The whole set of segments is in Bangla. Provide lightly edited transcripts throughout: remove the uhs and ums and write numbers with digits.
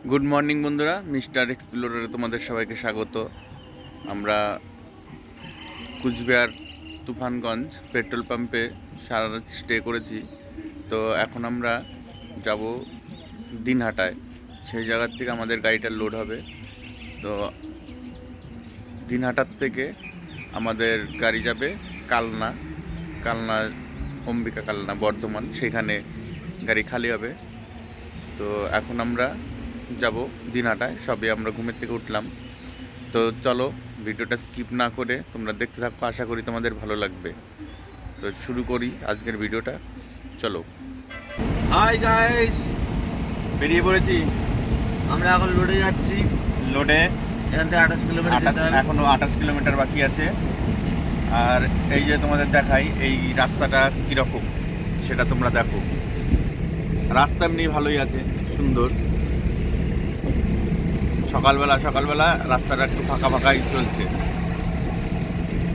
গুড মর্নিং বন্ধুরা, মিস্টার এক্সপ্লোরারে তোমাদের সবাইকে স্বাগত। আমরা কুচবিহার তুফানগঞ্জ পেট্রোল পাম্পে সারা রাত স্টে করেছি। তো এখন আমরা যাব দিনহাটায়। সেই জায়গার থেকে আমাদের গাড়িটা লোড হবে। তো দিনহাটার থেকে আমাদের গাড়ি যাবে কালনা, কালনা অম্বিকা কালনা বর্ধমান, সেখানে গাড়ি খালি হবে। তো এখন আমরা যাব দিনহাটায়, সবে আমরা ঘুমের থেকে উঠলাম। তো চলো ভিডিওটা স্কিপ না করে তোমরা দেখতে থাকো, আশা করি তোমাদের ভালো লাগবে। তো শুরু করি আজকের ভিডিওটা, চলো। হাই গাইস, বেরিয়ে পড়েছি আমরা এখন লোডে যাচ্ছি। লোডে এখান থেকে 28 কিলোমিটার যেতে হবে। এখনো 28 কিলোমিটার বাকি আছে। আর এই যে তোমাদের দেখাই এই রাস্তাটা কীরকম সেটা তোমরা দেখো। রাস্তা এমনি ভালোই আছে, সুন্দর। সকালবেলা রাস্তাটা একটু ফাঁকা ফাঁকাই চলছে।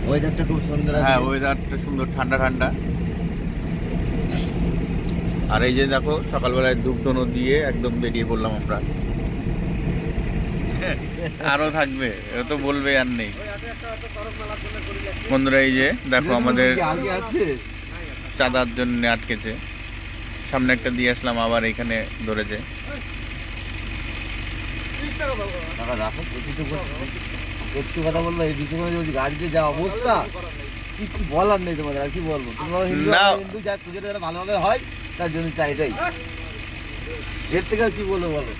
ওয়েদারটা খুব সুন্দর আছে। হ্যাঁ, ওয়েদারটা সুন্দর, ঠান্ডা ঠান্ডা। আর এই যে দেখো সকালবেলায় ধূপধুনো দিয়ে একদম বেরিয়ে পড়লাম আমরা। আরও থাকবে, ও তো বলবে আর নেই। বন্ধুরা এই যে দেখো আমাদের আগে আছে চাঁদার জন্য আটকেছে। সামনে একটা দিয়ে আসলাম, আবার এখানে ধরেছে। টাকা রাখো, বেশি তো সত্যি কথা বললো। এই বিষয় করে বলছি, গাড়িতে যা অবস্থা কিচ্ছু বলার নেই তোমাদের। আর কি বলবো, তোমরা হিন্দু না। হিন্দু যা পুজোটা যেন ভালোভাবে হয় তার জন্য চাই, এটাই। এর থেকে আর কি বলবো বলো,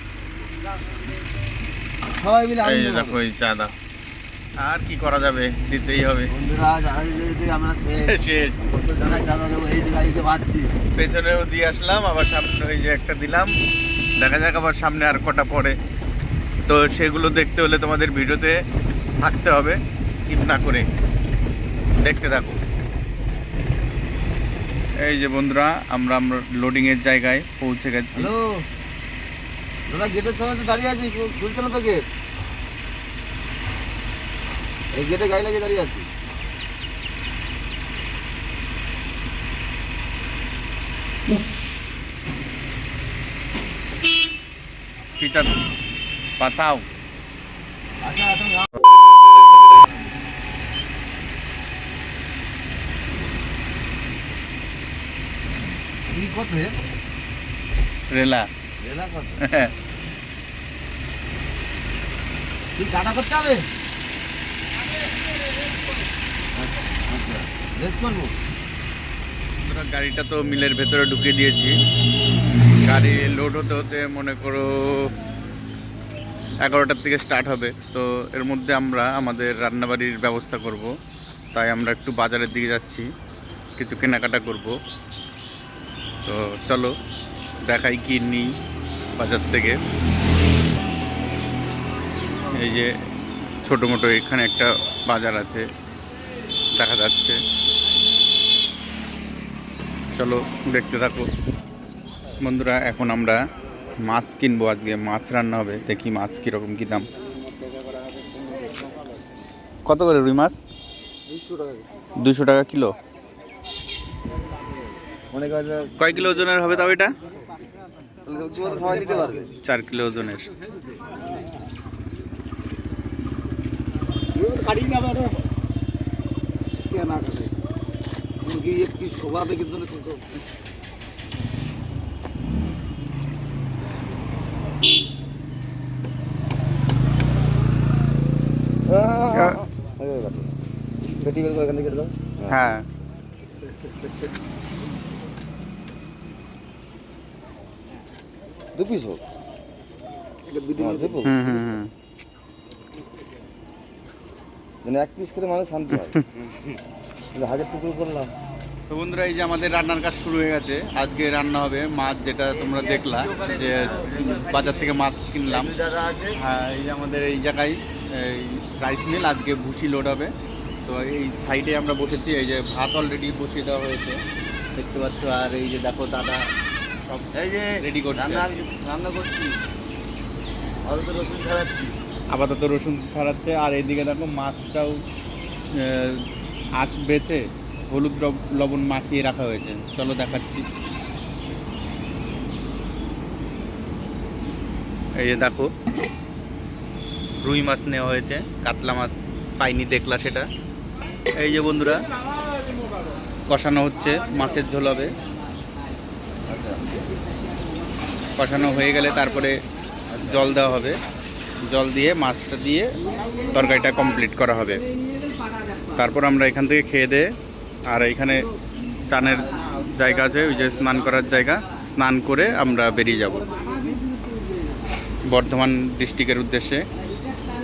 সবাই মিলে এই আনন্দ যে করো। দেখো এই চাঁদা, আর কি করা যাবে, দিতেই হবে। বন্ধুরা যারা যদি আমরা শেষ কত জায়গায় চাঁদা দেবো, এই যে গাড়িতে পাচ্ছি। পেছনেও দিয়ে আসলাম, আবার সামনে ওই যে একটা দিলাম। দেখা যাক আবার সামনে আর কটা পড়ে। তো সেগুলো দেখতে হলে তোমাদের ভিডিওতে থাকতে হবে, স্কিপ না করে দেখতে থাকো। এই যে বন্ধুরা আমরা লোডিংয়ের জায়গায় পৌঁছে গেছি। হ্যালো দাদা, গেটের সামনে তো দাঁড়িয়ে আছি, খুলছে না তো গেট। এই গেটে গাড়ি লাগিয়ে দাঁড়িয়ে আছি। পিছান পাছাও। আচ্ছা আচ্ছা, কি কত রেলা রেলা কত? তুই কাটা করতে হবে? আচ্ছা, রেস করবো। গাড়িটা তো মিলের ভেতরে ঢুকিয়ে দিয়েছি। গাড়ি লোড হতে হতে মনে করো 11টার থেকে স্টার্ট হবে। তো এর মধ্যে আমরা আমাদের রান্নাবাড়ির ব্যবস্থা করব। তাই আমরা একটু বাজারের দিকে যাচ্ছি, কিছু কেনাকাটা করব। তো চলো দেখাই কি নিই বাজার থেকে। এই যে ছোটো মোটো এখানে একটা বাজার আছে দেখা যাচ্ছে, চলো দেখতে থাকো বন্ধুরা। এখন আমরা মাছ কিনবো, আজকে মাছ রান্না হবে। দেখি মাছ কীরকম কী দাম। কত করে রুই মাছ? 200 টাকা। 200 টাকা কিলো। মনে কর কয় কিলো ওজনের হবে তাও এটা? সবাই নিতে পারবে। 4 কিলো ওজনের। কাটি না বাবা, কে না কাটে মুরগি একটু শোভাবে কিন্তু না। পেটি বের করে এখান থেকে কেটে দাও। হ্যাঁ, দু পিস হোক। মানে এক পিস খেলে মানুষ শান্তি হয়। হাজার টুকরো করলাম। তো বন্ধুরা এই যে আমাদের রান্নার কাজ শুরু হয়ে গেছে। আজকে রান্না হবে মাছ, যেটা তোমরা দেখলা যে বাজার থেকে মাছ কিনলাম। হ্যাঁ, এই যে আমাদের এই জায়গায় এই রাইস মিল, আজকে ভুসি লোড হবে। তো এই সাইডে আমরা বসেছি, এই যে ভাত অলরেডি বসিয়ে দেওয়া হয়েছে দেখতে পাচ্ছ। আর এই যে দেখো দাদা সব এই যে রেডি করছে, রান্না করছি, আলুতে রসুন ছাড়াচ্ছি। আপাতত রসুন ছাড়াচ্ছে। আর এইদিকে দেখো মাছটাও আঁশ বেছে হলুদ লবণ মাখিয়ে রাখা হয়েছে। চলো দেখাচ্ছি। এই যে দেখো রুই মাছ নেওয়া হয়েছে, কাতলা মাছ পাইনি দেখলা সেটা। এই যে বন্ধুরা কষানো হচ্ছে, মাছের ঝোল হবে। কষানো হয়ে গেলে তারপরে জল দেওয়া হবে, জল দিয়ে মাছটা দিয়ে তরকারিটা কমপ্লিট করা হবে। তারপর আমরা এখান থেকে খেয়ে দিয়ে, আর এইখানে চানের জায়গা আছে, ওই যে স্নান করার জায়গা, স্নান করে আমরা বেরিয়ে যাব বর্ধমান ডিস্ট্রিক্টের উদ্দেশ্যে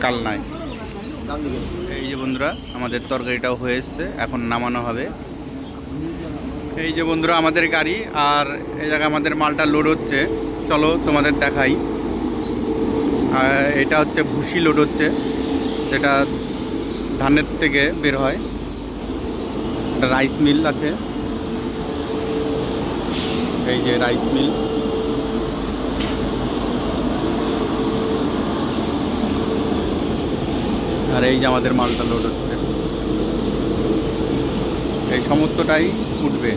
কালনায়। এই যে বন্ধুরা আমাদের তরকারিটাও হয়ে এসছে, এখন নামানো হবে। এই যে বন্ধুরা আমাদের গাড়ি, আর এই জায়গায় আমাদের মালটা লোড হচ্ছে, চলো তোমাদের দেখাই। এটা হচ্ছে ভুসি লোড হচ্ছে, যেটা ধানের থেকে বের হয়। একটা রাইস মিল আছে, এই যে রাইস মিল। আর এই যে আমাদের মালটা লোড হচ্ছে, এই সমস্তটাই উঠবে।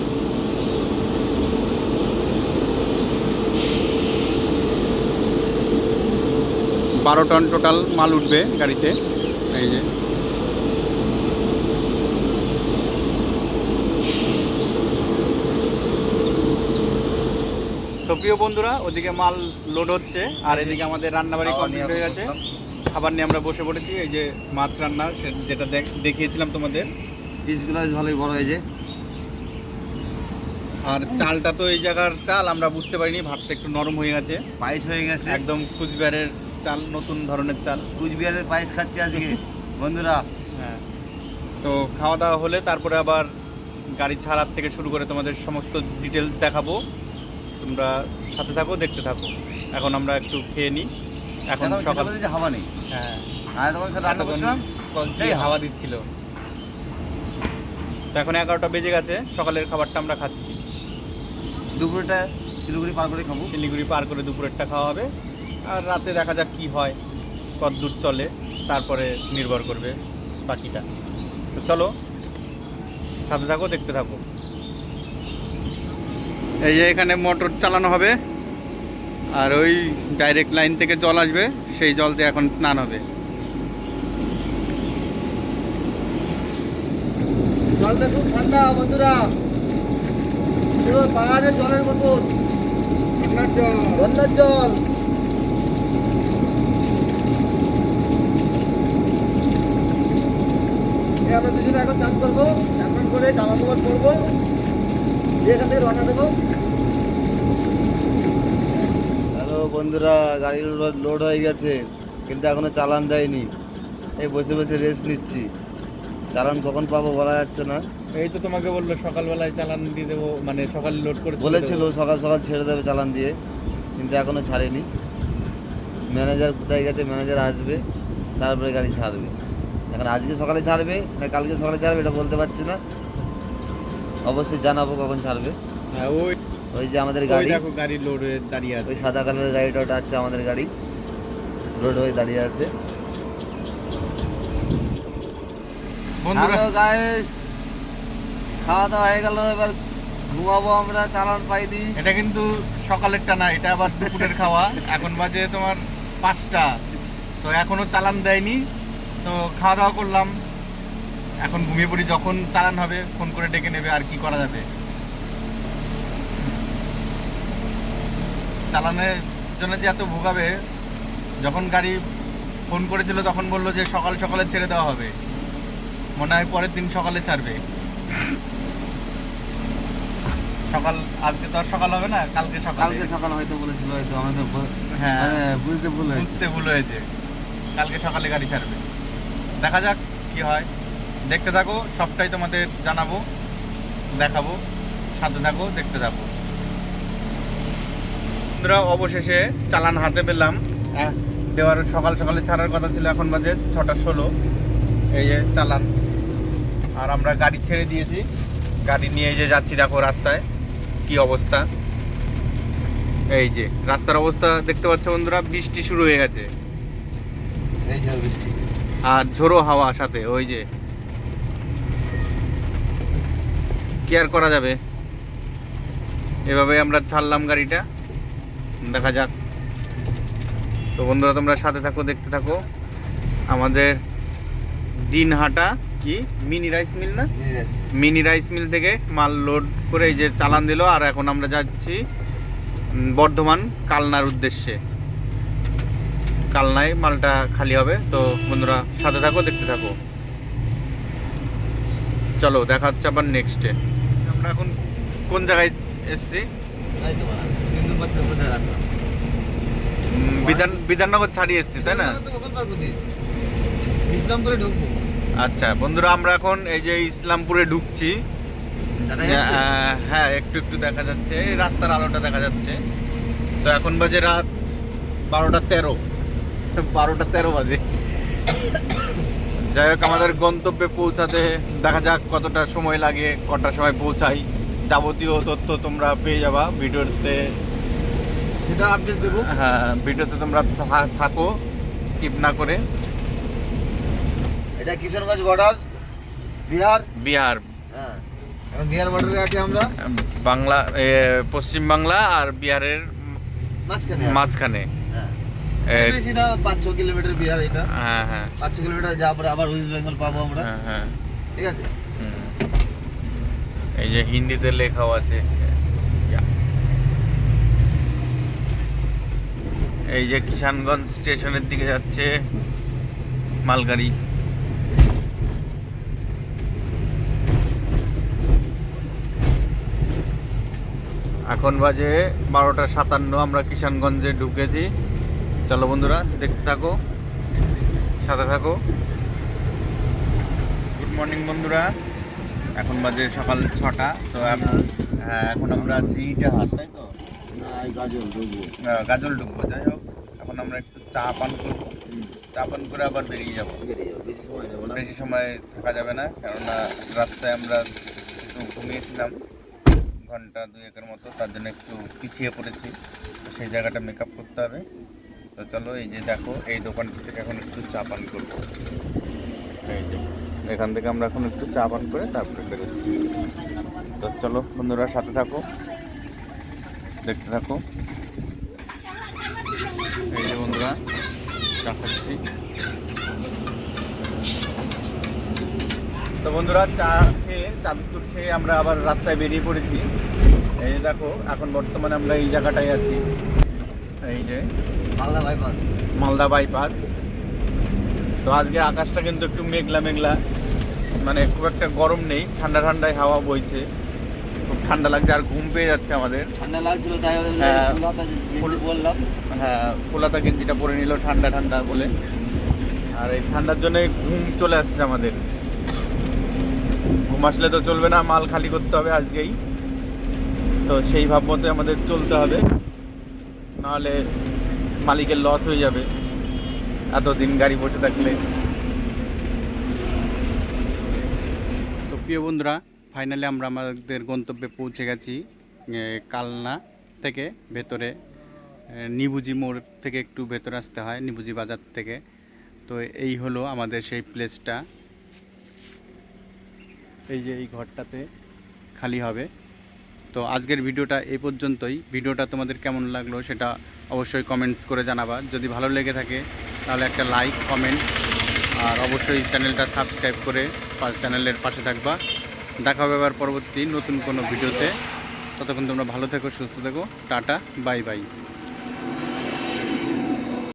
বারো টন টোটাল মাল উঠবে গাড়িতে। এই যে তো প্রিয় বন্ধুরা, ওদিকে মাল লোড হচ্ছে, আর এদিকে আমাদের রান্নাবাড়ি কমপ্লিট হয়ে গেছে। খাবার নিয়ে আমরা বসে পড়েছি। এই যে মাছ রান্না, যেটা দেখিয়েছিলাম তোমাদের, পিসগুলো ভালোই বড় হয়েছে। আর চালটা তো এই জায়গার চাল আমরা বুঝতে পারিনি, ভাতটা একটু নরম হয়ে গেছে, পায়েস হয়ে গেছে, একদম কুচবিহারের চাল, নতুন ধরনের চাল। কুচবিহারের পায়েস খাচ্ছি আজকে বন্ধুরা। হ্যাঁ, তো খাওয়া দাওয়া হলে তারপরে আবার গাড়ি ছাড়ার থেকে শুরু করে তোমাদের সমস্ত ডিটেলস দেখাবো। তোমরা সাথে থাকো, দেখতে থাকো। এখন আমরা একটু খেয়ে নিই। এখন সকাল, হাওয়া নেই। হ্যাঁ, তখন স্যার রান্না করছিলাম, হাওয়া দিচ্ছিল। তো এখন 11টা বেজে গেছে, সকালের খাবারটা আমরা খাচ্ছি। দুপুরটা শিলিগুড়ি পার করে খাবো। শিলিগুড়ি পার করে দুপুরেরটা খাওয়া হবে, আর রাতে দেখা যাক কি হয়, কত দূর চলে, তারপরে নির্ভর করবে বাকিটা। তো চলো সাথে থাকো, দেখতে থাকো। এই যে এখানে মোটর চালানো হবে, আর ওই ডাইরেক্ট লাইন থেকে জল আসবে, সেই জল দিয়ে এখন স্নান হবে। জলটা খুব ঠান্ডা বন্ধুরা, পাহাড়ের জলের মতন, ঠান্ডার জল। আমরা দুজনে এখন চান করবো, চান করে জামা কাপড় পরবো, দিয়ে এখান থেকে রওনা দেবো। হ্যালো বন্ধুরা, গাড়ি লোড হয়ে গেছে, কিন্তু এখনো চালান দেয়নি। এই বসে বসে রেস্ট নিচ্ছি। চালান কখন পাবো বলা যাচ্ছে না। এই তো তোমাকে বললো সকালবেলায় চালান দিয়ে দেবো, মানে সকালে লোড করে বলেছিল সকাল সকাল ছেড়ে দেবে চালান দিয়ে, কিন্তু এখনো ছাড়েনি। ম্যানেজার কোথায় গেছে, ম্যানেজার আসবে তারপরে গাড়ি ছাড়বে। এখন আজকে সকালে ছাড়বে না কালকে সকালে ছাড়বে এটা বলতে পারছি না, অবশ্যই জানাবো কখন ছাড়বে। হ্যাঁ, ওই যে আমাদের গাড়ি, দেখো গাড়ি লোড হয়ে দাঁড়িয়ে আছে, ওই সাদা কালারের গাড়িটা, ওটা হচ্ছে আমাদের গাড়ি, লোড হয়ে দাঁড়িয়ে আছে। হ্যালো গাইস, খাওয়া দাওয়া হয়ে গেল, এবার ঘুমাবো আমরা, চালান পাইনি। এটা কিন্তু সকালেরটা না, এটা আবার দুপুরের খাওয়া। এখন বাজে তোমার 5টা, তো এখনো চালান দেয়নি। তো খাওয়া দাওয়া করলাম, এখন ঘুমিয়ে পড়ি। যখন চালান হবে ফোন করে ডেকে নেবে, আর কি করা যাবে। চালানের জন্য যে এত ভোগাবে, যখন গাড়ি ফোন করেছিল তখন বললো যে সকাল সকালে ছেড়ে দেওয়া হবে, মনে হয় পরের দিন সকালে ছাড়বে। সকাল, আজকে তো আর সকাল হবে না, কালকে সকাল হয়তো বলেছিল, হয়তো আমাদের হ্যাঁ বুঝতে ভুল হয়েছে। কালকে সকালে গাড়ি ছাড়বে, দেখা যাক কি হয়। দেখতে থাকো, সবটাই তোমাদের জানাবো, দেখাবো, সাথে থাকো, দেখতে থাকো। বন্ধুরা, অবশেষে চালান হাতে পেলাম। দেওয়ার সকাল সকালে ছাড়ার কথা ছিল, এখন বাজে 6:16। এই যে চালান, আর আমরা গাড়ি ছেড়ে দিয়েছি। গাড়ি নিয়ে যে যাচ্ছি, দেখো রাস্তায় কি অবস্থা। এই যে রাস্তার অবস্থা দেখতে পাচ্ছ বন্ধুরা, বৃষ্টি শুরু হয়ে গেছে, এই যে বৃষ্টি, আর ঝোড়ো হাওয়া সাথে। ওই যে কি আর করা যাবে, এভাবে আমরা ছাড়লাম গাড়িটা, দেখা যাক। তো বন্ধুরা তোমরা সাথে থাকো, দেখতে থাকো। আমাদের দিনহাটা কি মিনি রাইস মিল না, মিনি রাইস মিল থেকে মাল লোড করে এই যে চালান দিল, আর এখন আমরা যাচ্ছি বর্ধমান কালনার উদ্দেশ্যে। কালনায় মালটা খালি হবে। তো বন্ধুরা সাথে থাকো, দেখতে থাকো। চলো দেখা হচ্ছে আবার নেক্সটে। আমরা এখন কোন জায়গায় এসছি? বিধাননগর ছাড়িয়ে এসছি, তাই না? ইসলামপুরে ঢুকবো। আচ্ছা বন্ধুরা, আমরা এখন এই যে ইসলামপুরে ঢুকছি। হ্যাঁ, একটু একটু দেখা যাচ্ছে, এই রাস্তার আলোটা দেখা যাচ্ছে। তো এখন বাজে রাত 12:13 বাজে। যাই হোক, আমাদের গন্তব্যে পৌঁছাতে দেখা যাক কতটা সময় লাগে, কটার সময় পৌঁছাই। যাবতীয় তথ্য তোমরা পেয়ে যাবা ভিডিওতে, সেটা আপডেট দেবো। হ্যাঁ, ভিডিওতে তোমরা থাকো, স্কিপ না করে। এটা কিশনগঞ্জ বর্ডার, বিহার। হ্যাঁ, এখন বিহার বর্ডারে আছি আমরা, বাংলা, পশ্চিম বাংলা আর বিহারের মাঝখানে। হ্যাঁ, বেশি না, 5-6 কিলোমিটার বিহার এটা। হ্যাঁ হ্যাঁ, 5-6 কিলোমিটার যাওয়ার পরে আবার ওয়েস্ট বেঙ্গল পাবো আমরা। হ্যাঁ, ঠিক আছে। এই যে হিন্দিতে লেখাও আছে। এই যে কিষানগঞ্জ স্টেশনের দিকে যাচ্ছে মালগাড়ি। এখন বাজে 12:57, আমরা কিষানগঞ্জে ঢুকেছি। চলো বন্ধুরা দেখতে থাকো, সাথে থাকো। গুড মর্নিং বন্ধুরা, এখন বাজে সকাল 6টা। তো এখন আমরা আছি ইটাহার, তাই তো? গাজল ঢুকবো। যাই হোক, এখন আমরা একটু চা পান করবো, চা পান করে আবার বেরিয়ে যাবো। বেশি সময় থাকা যাবে না, কেননা রাস্তায় আমরা একটু ঘুমিয়েছিলাম ঘন্টা 2-1 মতো, তার জন্য একটু পিছিয়ে পড়েছি। তো সেই জায়গাটা মেকআপ করতে হবে। তো চলো, এই যে দেখো, এই দোকানটি থেকে এখন একটু চা পান করবো। এই যে এখান থেকে আমরা এখন একটু চা পান করে তারপরে বেরোচ্ছি। তো চলো বন্ধুরা সাথে থাকো, দেখতে থাকো। এই যে বন্ধুরা চা খাচ্ছি। তো বন্ধুরা চা বিস্কুট খেয়ে আমরা আবার রাস্তায় বেরিয়ে পড়েছি। এই যে দেখো, এখন বর্তমানে আমরা এই জায়গাটায় আছি, এই যে মালদা বাইপাস। তো আজকে আকাশটা কিন্তু একটু মেঘলা মেঘলা, মানে খুব একটা গরম নেই, ঠান্ডা ঠান্ডায় হাওয়া বইছে, খুব ঠান্ডা লাগছে আর ঘুম পেয়ে যাচ্ছে আমাদের। ঠান্ডা লাগছিল তাই বললাম। হ্যাঁ, ফুলাতা গেঞ্জিটা পরে নিল ঠান্ডা ঠান্ডা বলে, আর এই ঠান্ডার জন্য ঘুম চলে আসছে আমাদের। ঘুম আসলে তো চলবে না, মাল খালি করতে হবে আজকেই। তো সেই ভাব মতো আমাদের চলতে হবে, নাহলে মালিকের লস হয়ে যাবে এতদিন গাড়ি বসে থাকলে। তো প্রিয় বন্ধুরা, ফাইনালি আমরা আমাদের গন্তব্যে পৌঁছে গেছি। কালনা থেকে ভেতরে, নিবুজি মোড় থেকে একটু ভেতরে আসতে হয়, নিবুজি বাজার থেকে। তো এই হলো আমাদের সেই প্লেসটা। এই যে এই ঘরটাতে খালি হবে। তো আজকের ভিডিওটা এই পর্যন্তই। ভিডিওটা তোমাদের কেমন লাগলো সেটা অবশ্যই কমেন্টস করে জানাবা। যদি ভালো লেগে থাকে তাহলে একটা লাইক, কমেন্ট, আর অবশ্যই চ্যানেলটা সাবস্ক্রাইব করে চ্যানেলের পাশে থাকবা। দেখা হবে আবার পরবর্তী নতুন কোনো ভিডিওতে। ততক্ষণ তোমরা ভালো থেকো, সুস্থ থেকো। Tata, bye bye.